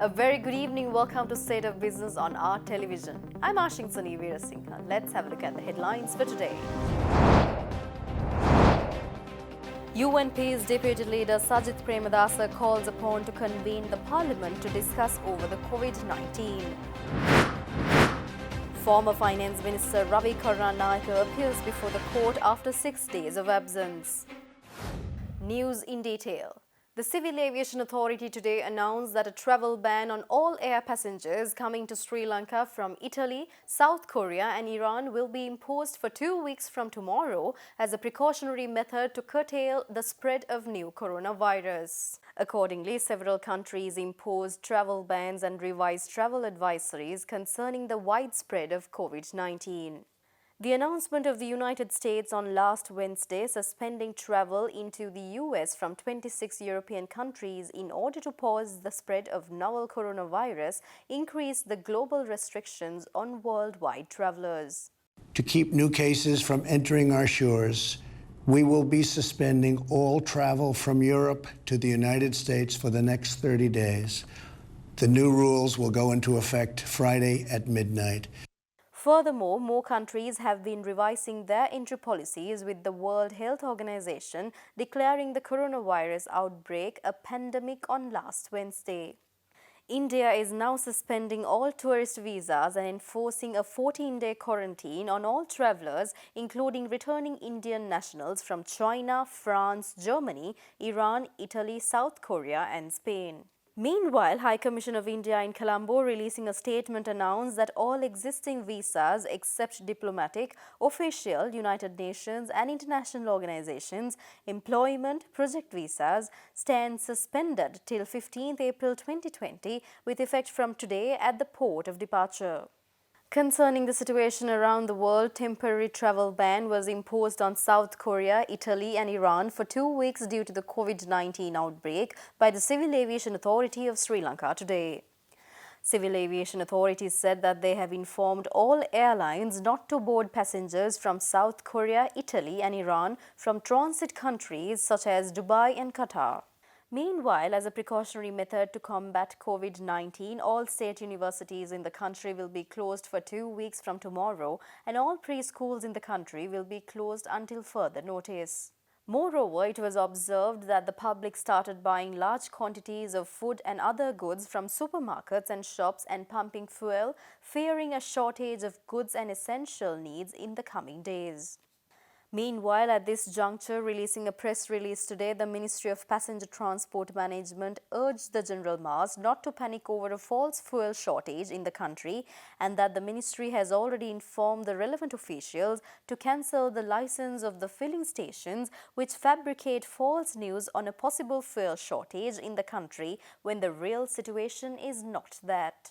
A very good evening. Welcome to State of Business on our television. I'm Anil J Singh. Let's have a look at the headlines for today. UNP's Deputy Leader Sajith Premadasa calls upon to convene the Parliament to discuss over the COVID-19. Former Finance Minister Ravi Karunanayake appears before the court after 6 days of absence. News in detail. The Civil Aviation Authority today announced that a travel ban on all air passengers coming to Sri Lanka from Italy, South Korea and Iran will be imposed for 2 weeks from tomorrow as a precautionary method to curtail the spread of new coronavirus. Accordingly, several countries imposed travel bans and revised travel advisories concerning the widespread of COVID-19. The announcement of the United States on last Wednesday suspending travel into the US from 26 European countries in order to pause the spread of novel coronavirus increased the global restrictions on worldwide travelers. To keep new cases from entering our shores, we will be suspending all travel from Europe to the United States for the next 30 days. The new rules will go into effect Friday at midnight. Furthermore, more countries have been revising their entry policies, with the World Health Organization declaring the coronavirus outbreak a pandemic on last Wednesday. India is now suspending all tourist visas and enforcing a 14-day quarantine on all travellers, including returning Indian nationals from China, France, Germany, Iran, Italy, South Korea and Spain. Meanwhile, High Commission of India in Colombo, releasing a statement, announced that all existing visas except diplomatic, official, United Nations and international organizations, employment, project visas stand suspended till 15th April 2020 with effect from today at the port of departure. Concerning the situation around the world, temporary travel ban was imposed on South Korea, Italy and Iran for 2 weeks due to the COVID-19 outbreak by the Civil Aviation Authority of Sri Lanka today. Civil Aviation authorities said that they have informed all airlines not to board passengers from South Korea, Italy and Iran from transit countries such as Dubai and Qatar. Meanwhile, as a precautionary method to combat COVID-19, all state universities in the country will be closed for 2 weeks from tomorrow, and all preschools in the country will be closed until further notice. Moreover, it was observed that the public started buying large quantities of food and other goods from supermarkets and shops and pumping fuel, fearing a shortage of goods and essential needs in the coming days. Meanwhile, at this juncture, releasing a press release today, the Ministry of Passenger Transport Management urged the general mass not to panic over a false fuel shortage in the country, and that the ministry has already informed the relevant officials to cancel the license of the filling stations which fabricate false news on a possible fuel shortage in the country when the real situation is not that.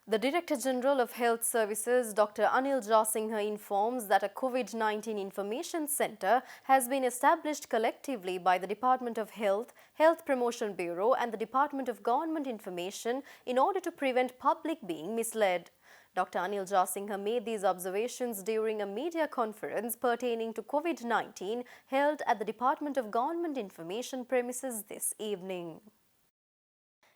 The Director General of Health Services, Dr. Anil J Singh, informs that a COVID-19 Information Centre has been established collectively by the Department of Health, Health Promotion Bureau and the Department of Government Information in order to prevent public being misled. Dr. Anil J Singh made these observations during a media conference pertaining to COVID-19 held at the Department of Government Information premises this evening.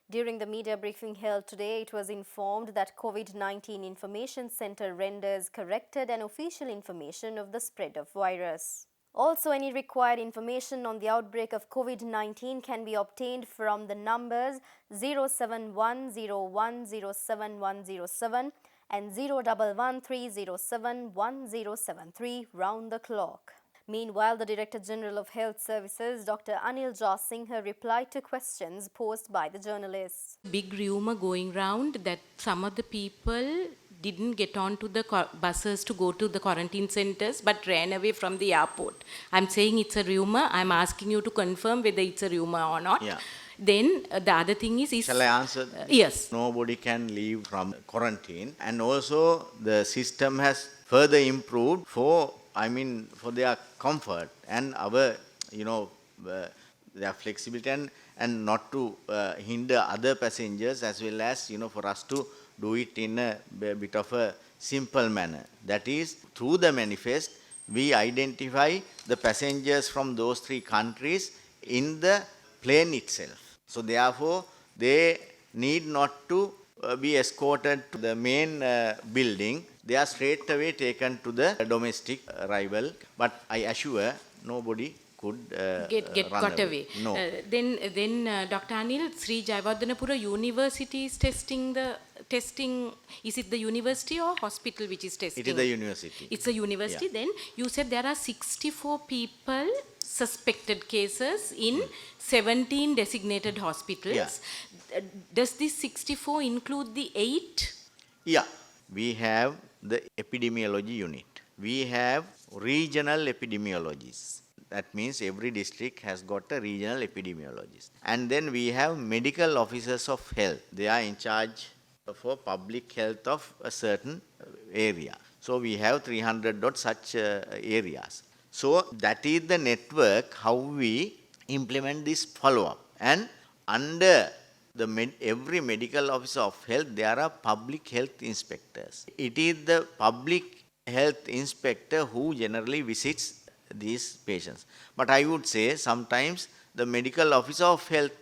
During the media briefing held today, it was informed that COVID-19 Information Centre renders corrected and official information of the spread of virus. Also, any required information on the outbreak of COVID-19 can be obtained from the numbers 07101071107 and 01130711073 round the clock. Meanwhile, the Director General of Health Services, Dr. Anil J Singh, replied to questions posed by the journalists. Big rumor going round that some of the people didn't get on to the buses to go to the quarantine centers but ran away from the airport. I'm saying it's a rumor. I'm asking you to confirm whether it's a rumor or not. Yeah. Then the other thing is Shall I answer? Yes. Nobody can leave from quarantine, and also the system has further improved for their comfort and our, their flexibility and not to hinder other passengers, as well as, for us to do it in a bit of a simple manner. That is, through the manifest, we identify the passengers from those 3 countries in the plane itself. So therefore, they need not to be escorted to the main building. They are straight away taken to the domestic arrival. But I assure nobody could Get run got away. away. No. Then Dr. Anil, Sri Jayawardhanapura University is testing. Is it the university or hospital which is testing? It is the university. It's a university. Yeah. Then you said there are 64 people suspected cases in 17 designated hospitals. Yeah. Does this 64 include the 8? Yeah, we have the epidemiology unit. We have regional epidemiologists. That means every district has got a regional epidemiologist. And then we have medical officers of health. They are in charge for public health of a certain area. So we have 300 dot such areas. So that is the network how we implement this follow-up. And under every medical officer of health, there are public health inspectors. It is the public health inspector who generally visits these patients. But I would say sometimes the medical officer of health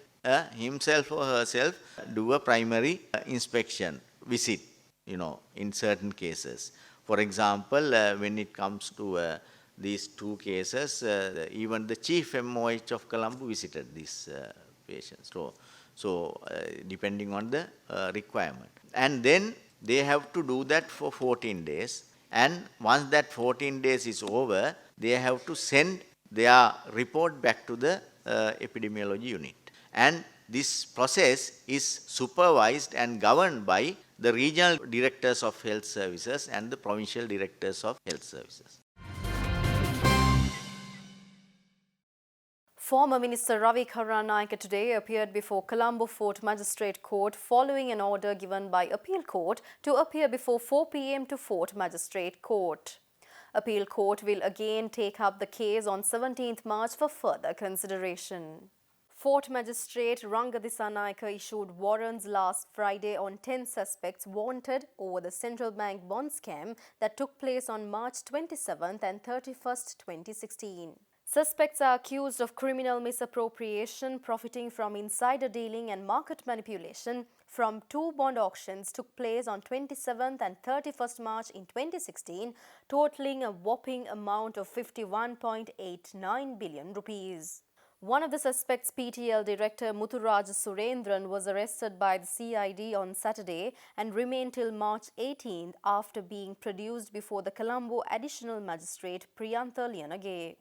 himself or herself do a primary inspection visit, in certain cases. For example, when it comes to these two cases, even the chief MOH of Colombo visited these patients. So depending on the requirement. And then they have to do that for 14 days. And once that 14 days is over, they have to send their report back to the epidemiology unit. And this process is supervised and governed by the regional directors of health services and the provincial directors of health services. Former Minister Ravi Karunanika today appeared before Colombo Fort Magistrate Court following an order given by Appeal Court to appear before 4 p.m. to Fort Magistrate Court. Appeal Court will again take up the case on 17th March for further consideration. Fort Magistrate Rangadisanaika issued warrants last Friday on 10 suspects wanted over the central bank bond scam that took place on March 27th and 31st, 2016. Suspects are accused of criminal misappropriation, profiting from insider dealing and market manipulation from two bond auctions took place on 27th and 31st March in 2016, totaling a whopping amount of 51.89 billion rupees. One of the suspects, PTL Director Muthuraj Surendran, was arrested by the CID on Saturday and remained till March 18th after being produced before the Colombo Additional Magistrate Priyantha Lianage.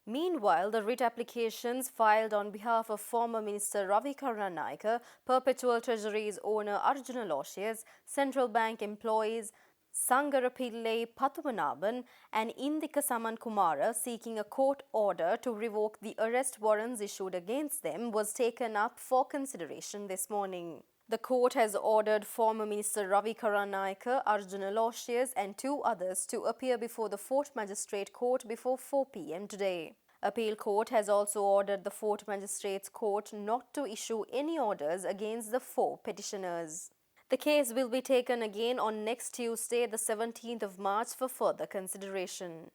Meanwhile, the writ applications filed on behalf of former Minister Ravi Karunanika, Perpetual Treasury's owner Arjuna Aloysius, Central Bank employees Sangarapillai Pathumanabhan and Indika Saman Kumara seeking a court order to revoke the arrest warrants issued against them was taken up for consideration this morning. The court has ordered former Minister Ravi Karunanika, Arjuna Aloysius and two others to appear before the Fort Magistrate Court before 4 p.m. today. Appeal Court has also ordered the Fort Magistrates Court not to issue any orders against the four petitioners. The case will be taken again on next Tuesday, the 17th of March, for further consideration.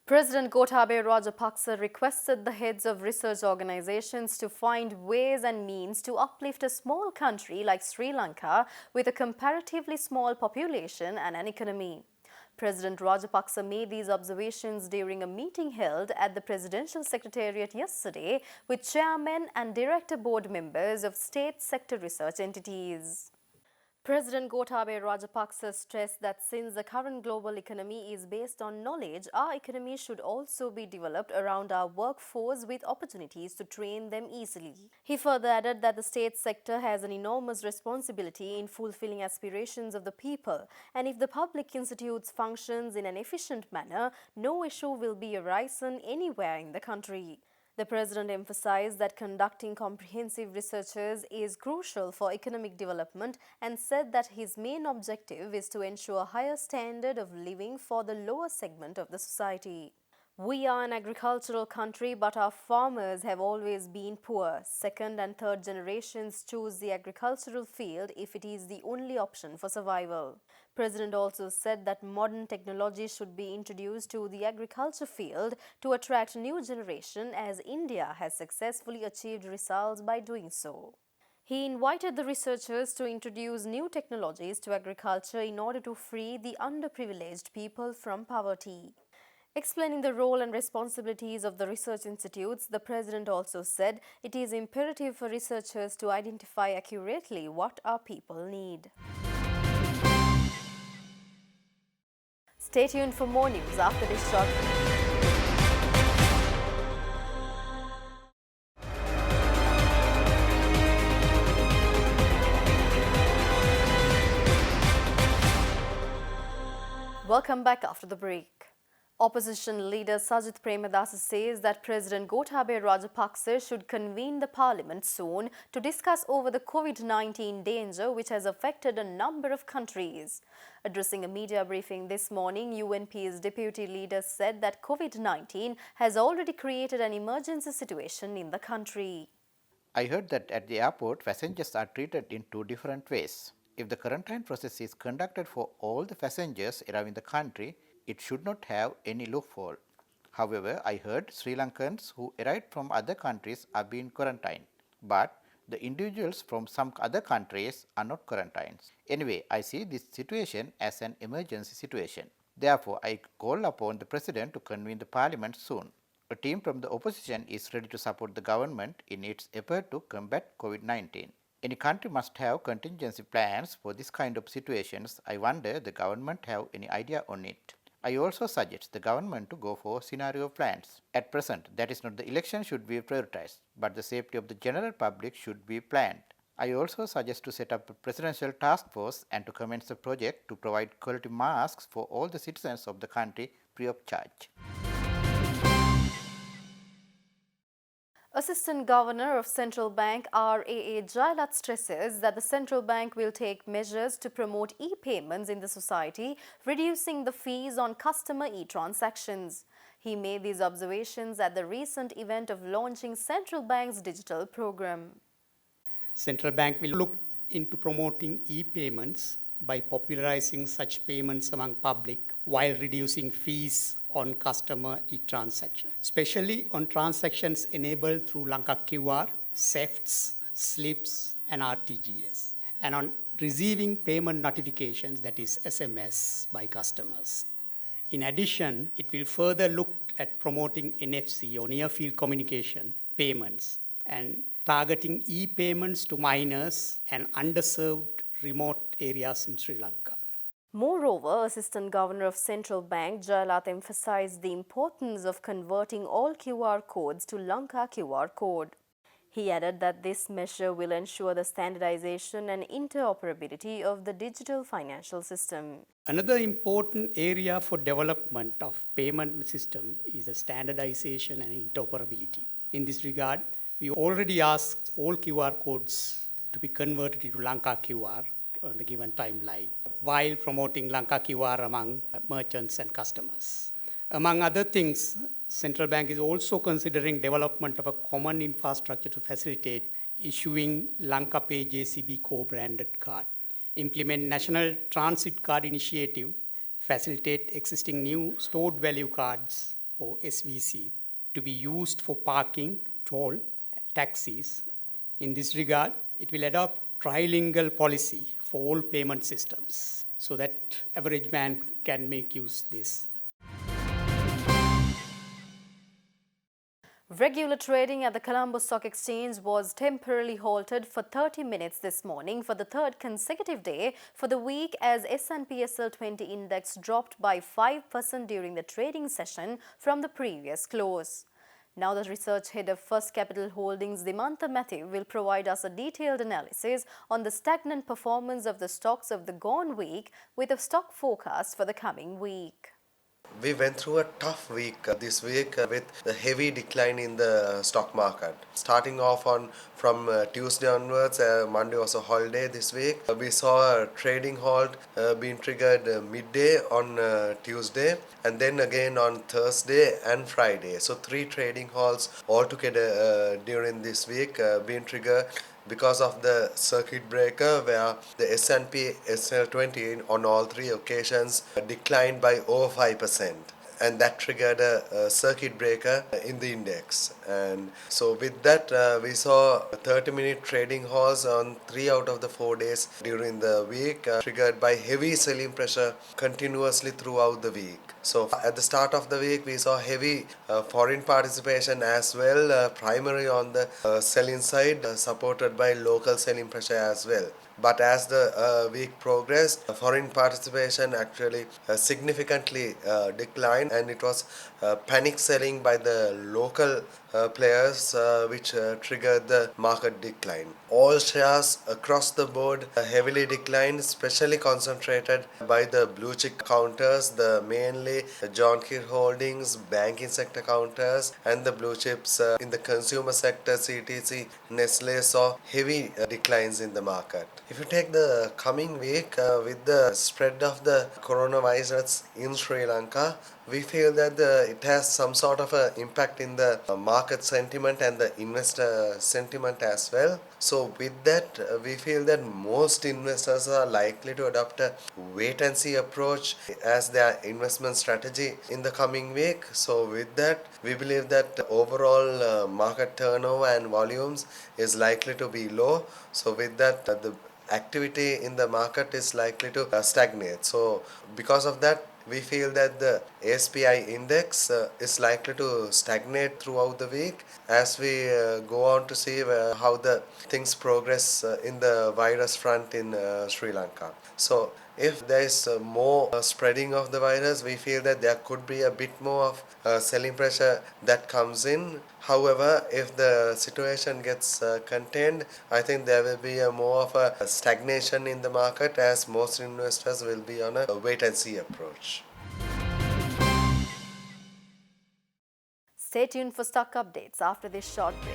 President Gotabaya Rajapaksa requested the heads of research organizations to find ways and means to uplift a small country like Sri Lanka with a comparatively small population and an economy. President Rajapaksa made these observations during a meeting held at the Presidential Secretariat yesterday with chairmen and director board members of state sector research entities. President Gotabaya Rajapaksa stressed that since the current global economy is based on knowledge, our economy should also be developed around our workforce with opportunities to train them easily. He further added that the state sector has an enormous responsibility in fulfilling aspirations of the people, and if the public institutes functions in an efficient manner, no issue will be arisen anywhere in the country. The President emphasized that conducting comprehensive researches is crucial for economic development and said that his main objective is to ensure a higher standard of living for the lower segment of the society. We are an agricultural country, but our farmers have always been poor. Second and third generations choose the agricultural field if it is the only option for survival. President also said that modern technology should be introduced to the agriculture field to attract new generation, as India has successfully achieved results by doing so. He invited the researchers to introduce new technologies to agriculture in order to free the underprivileged people from poverty. Explaining the role and responsibilities of the research institutes, the president also said it is imperative for researchers to identify accurately what our people need. Stay tuned for more news after this short break. Welcome back after the break. Opposition leader Sajith Premadasa says that President Gotabaya Rajapaksa should convene the parliament soon to discuss over the COVID-19 danger which has affected a number of countries. Addressing a media briefing this morning, UNP's deputy leader said that COVID-19 has already created an emergency situation in the country. I heard that at the airport, passengers are treated in two different ways. If the quarantine process is conducted for all the passengers arriving in the country, it should not have any loophole. However, I heard Sri Lankans who arrived from other countries are being quarantined, but the individuals from some other countries are not quarantined. Anyway, I see this situation as an emergency situation. Therefore, I call upon the President to convene the Parliament soon. A team from the opposition is ready to support the government in its effort to combat COVID-19. Any country must have contingency plans for this kind of situations. I wonder the government have any idea on it. I also suggest the government to go for scenario plans. At present, that is not the election should be prioritized, but the safety of the general public should be planned. I also suggest to set up a presidential task force and to commence a project to provide quality masks for all the citizens of the country free of charge. Assistant Governor of Central Bank RAA Jailat stresses that the central bank will take measures to promote e-payments in the society, reducing the fees on customer e-transactions. He made these observations at the recent event of launching Central Bank's digital program. Central Bank will look into promoting e-payments by popularizing such payments among public while reducing fees on customer e-transactions, especially on transactions enabled through Lanka QR, SEFTs, slips, and RTGS, and on receiving payment notifications, that is SMS, by customers. In addition, it will further look at promoting NFC or near-field communication payments and targeting e-payments to minors and underserved remote areas in Sri Lanka. Moreover, Assistant Governor of Central Bank Jailat emphasized the importance of converting all QR codes to Lanka QR code. He added that this measure will ensure the standardization and interoperability of the digital financial system. Another important area for development of payment system is the standardization and interoperability. In this regard, we already asked all QR codes to be converted into Lanka QR on the given timeline, while promoting Lanka QR among merchants and customers. Among other things, Central Bank is also considering development of a common infrastructure to facilitate issuing Lanka Pay JCB co-branded card, implement National Transit Card Initiative, facilitate existing new stored value cards or SVC to be used for parking, toll, taxis. In this regard, it will adopt trilingual policy for all payment systems so that average man can make use of this. Regular trading at the Colombo Stock Exchange was temporarily halted for 30 minutes this morning for the third consecutive day for the week as S&P SL20 index dropped by 5% during the trading session from the previous close. Now the research head of First Capital Holdings, Dimantha Matthew, will provide us a detailed analysis on the stagnant performance of the stocks of the gone week with a stock forecast for the coming week. We went through a tough week this week with a heavy decline in the stock market. Starting off on from Tuesday onwards, Monday was a holiday this week. We saw a trading halt being triggered midday on Tuesday, and then again on Thursday and Friday. So three trading halts altogether during this week being triggered because of the circuit breaker where the S&P SL20 on all three occasions declined by over 5%, and that triggered a circuit breaker in the index. And so with that we saw 30-minute trading halts on 3 out of the 4 days during the week, triggered by heavy selling pressure continuously throughout the week. So at the start of the week we saw heavy foreign participation as well, primarily on the selling side, supported by local selling pressure as well. But as the week progressed, foreign participation actually significantly declined, and it was panic selling by the local players which triggered the market decline. All shares across the board heavily declined, especially concentrated by the blue chip counters, the mainly John Keir Holdings, banking sector counters, and the blue chips in the consumer sector, CTC, Nestle saw heavy declines in the market. If you take the coming week with the spread of the coronavirus in Sri Lanka, we feel that it has some sort of an impact in the market sentiment and the investor sentiment as well. So with that, we feel that most investors are likely to adopt a wait and see approach as their investment strategy in the coming week. So with that, we believe that the overall market turnover and volumes is likely to be low. So with that, the activity in the market is likely to stagnate. So because of that, we feel that the ASPI index is likely to stagnate throughout the week as we go on to see how the things progress in the virus front in Sri Lanka. So if there is more spreading of the virus, we feel that there could be a bit more of selling pressure that comes in. However, if the situation gets contained, I think there will be a more of a stagnation in the market as most investors will be on a wait and see approach. Stay tuned for stock updates after this short break.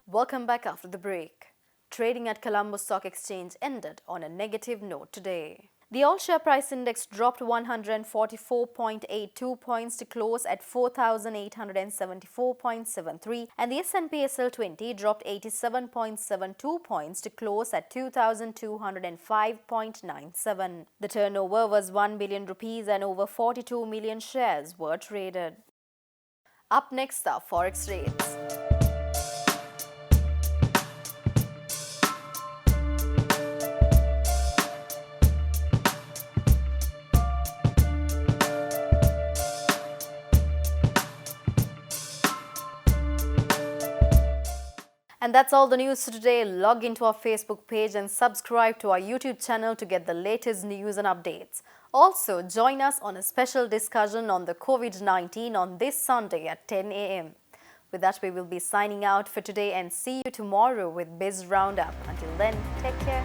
Welcome back after the break. Trading at Colombo Stock Exchange ended on a negative note today. The all-share price index dropped 144.82 points to close at 4,874.73, and the S&P SL20 dropped 87.72 points to close at 2,205.97. The turnover was 1 billion rupees and over 42 million shares were traded. Up next are forex rates. And that's all the news for today. Log into our Facebook page and subscribe to our YouTube channel to get the latest news and updates. Also, join us on a special discussion on the COVID-19 on this Sunday at 10 a.m. With that, we will be signing out for today and see you tomorrow with Biz Roundup. Until then, take care.